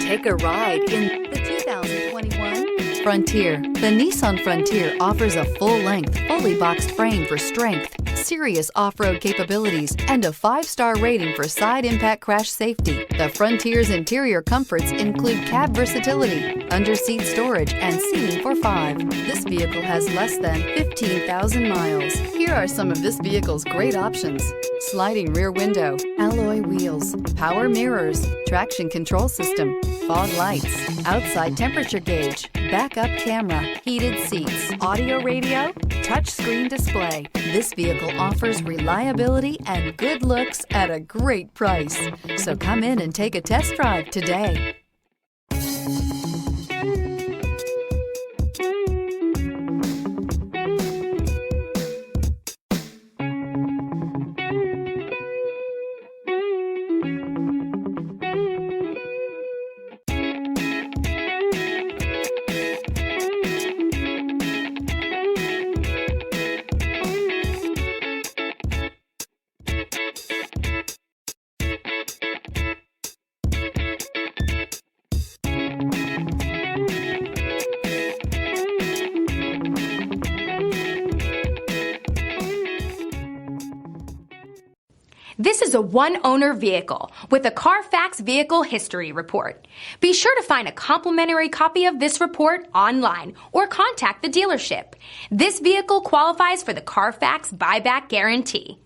Take a ride in the 2021 Frontier. The Nissan Frontier offers a full-length, fully boxed frame for strength, serious off-road capabilities, and a 5-star rating for side impact crash safety. The Frontier's interior comforts include cab versatility, under-seat storage, and seating for 5. This vehicle has less than 15,000 miles. Here are some of this vehicle's great options: sliding rear window, alloy wheels, power mirrors, traction control system, fog lights, outside temperature gauge, backup camera, heated seats, audio radio, touchscreen display. This vehicle offers reliability and good looks at a great price. So come in and take a test drive today. This is a one-owner vehicle with a Carfax Vehicle History Report. Be sure to find a complimentary copy of this report online or contact the dealership. This vehicle qualifies for the Carfax Buyback Guarantee.